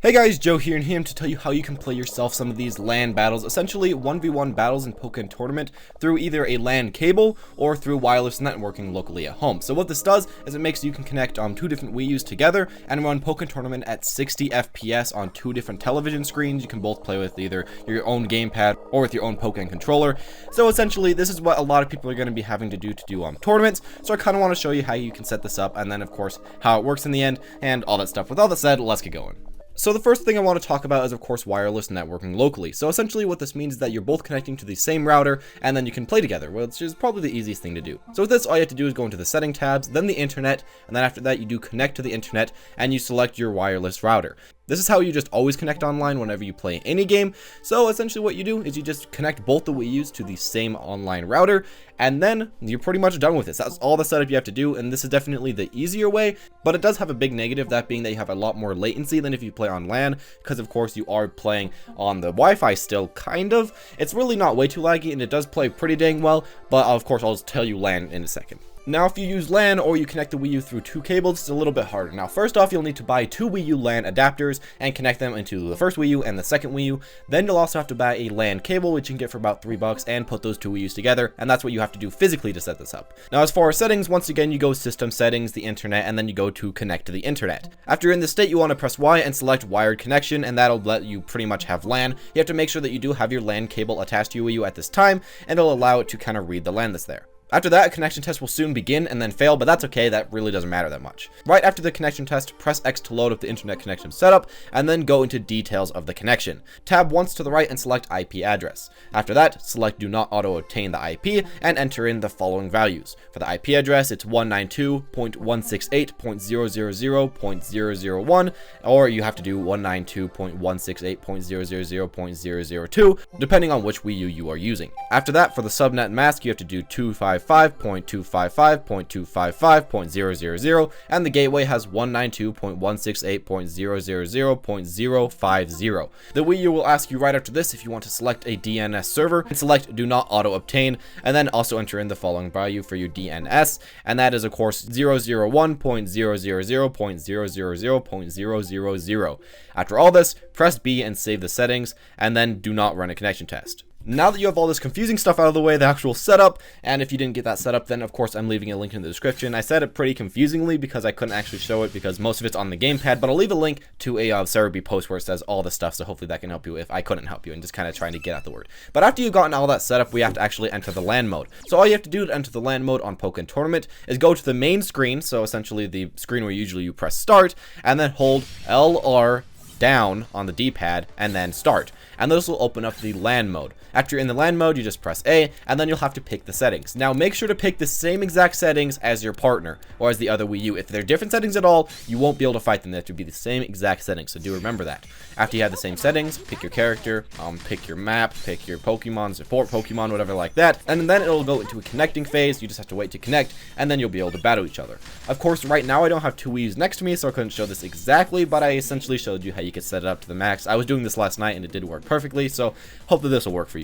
Hey guys, Joe here, and here to tell you how you can play yourself some of these LAN battles, essentially 1v1 battles in Pokken Tournament through either a LAN cable or through wireless networking locally at home. So what this does is it makes you can connect two different Wii U's together and run Pokken Tournament at 60 FPS on two different television screens. You can both play with either your own gamepad or with your own Pokken controller. So essentially, this is what a lot of people are going to be having to do tournaments. So I kind of want to show you how you can set this up, and then of course how it works in the end and all that stuff. With all that said, let's get going. So the first thing I want to talk about is, of course, wireless networking locally. So essentially what this means is that you're both connecting to the same router and then you can play together, which is probably the easiest thing to do. So with this, all you have to do is go into the setting tabs, then the internet, and then after that you do connect to the internet and you select your wireless router. This is how you just always connect online whenever you play any game. So essentially what you do is you just connect both the Wii U's to the same online router, and then you're pretty much done with this. That's all the setup you have to do, and this is definitely the easier way, but it does have a big negative, that being that you have a lot more latency than if you play on LAN, because of course you are playing on the Wi-Fi still, kind of. It's really not way too laggy, and it does play pretty dang well, but of course I'll tell you LAN in a second. Now, if you use LAN or you connect the Wii U through two cables, it's a little bit harder. Now, first off, you'll need to buy two Wii U LAN adapters and connect them into the first Wii U and the second Wii U. Then you'll also have to buy a LAN cable, which you can get for about $3, and put those two Wii U's together, and that's what you have to do physically to set this up. Now, as far as settings, once again, you go System Settings, the Internet, and then you go to Connect to the Internet. After you're in this state, you want to press Y and select Wired Connection, and that'll let you pretty much have LAN. You have to make sure that you do have your LAN cable attached to your Wii U at this time, and it'll allow it to kind of read the LAN that's there. After that, a connection test will soon begin and then fail, but that's okay, that really doesn't matter that much. Right after the connection test, press X to load up the internet connection setup, and then go into details of the connection. Tab once to the right and select IP address. After that, select do not auto obtain the IP and enter in the following values. For the IP address, it's 192.168.000.001, or you have to do 192.168.000.002, depending on which Wii U you are using. After that, for the subnet mask, you have to do 255.255.255.000, and the gateway has 192.168.000.050. The Wii U will ask you right after this if you want to select a DNS server, and select do not auto obtain, and then also enter in the following value for your DNS, and that is of course 001.000.000.000. After all this, press B and save the settings, and then do not run a connection test. Now that you have all this confusing stuff out of the way, the actual setup, and if you didn't get that set up, then of course I'm leaving a link in the description. I said it pretty confusingly because I couldn't actually show it because most of it's on the gamepad, but I'll leave a link to a Cerebi post where it says all the stuff, so hopefully that can help you if I couldn't help you and just kind of trying to get out the word. But after you've gotten all that set up, we have to actually enter the LAN mode. So all you have to do to enter the LAN mode on Pokken Tournament is go to the main screen, so essentially the screen where usually you press start, and then hold LR down on the D-pad and then start, and this will open up the LAN mode. After you're in the LAN mode, you just press A, and then you'll have to pick the settings. Now make sure to pick the same exact settings as your partner or as the other Wii U. If they're different settings at all, you won't be able to fight them. They have to be the same exact settings, so do remember that. After you have the same settings, pick your character, pick your map, pick your Pokemon, support Pokemon, whatever like that, and then it'll go into a connecting phase. You just have to wait to connect, and then you'll be able to battle each other. Of course, right now I don't have two Wii U's next to me, so I couldn't show this exactly, but I essentially showed you how you could set it up to the max. I was doing this last night and it did work perfectly, so hopefully this will work for you.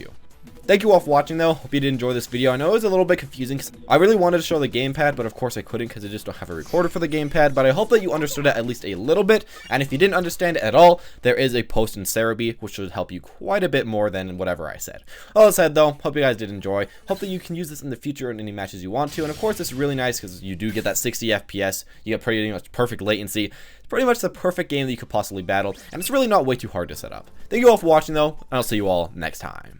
Thank you all for watching though. Hope you did enjoy this video. I know it was a little bit confusing because I really wanted to show the gamepad, but of course I couldn't because I just don't have a recorder for the gamepad, but I hope that you understood it at least a little bit, and if you didn't understand it at all, there is a post in Cerebi which should help you quite a bit more than whatever I said. All that said though, hope you guys did enjoy. Hope that you can use this in the future in any matches you want to, and of course this is really nice because you do get that 60 FPS, you get pretty much perfect latency. It's pretty much the perfect game that you could possibly battle, and it's really not way too hard to set up. Thank you all for watching though, and I'll see you all next time.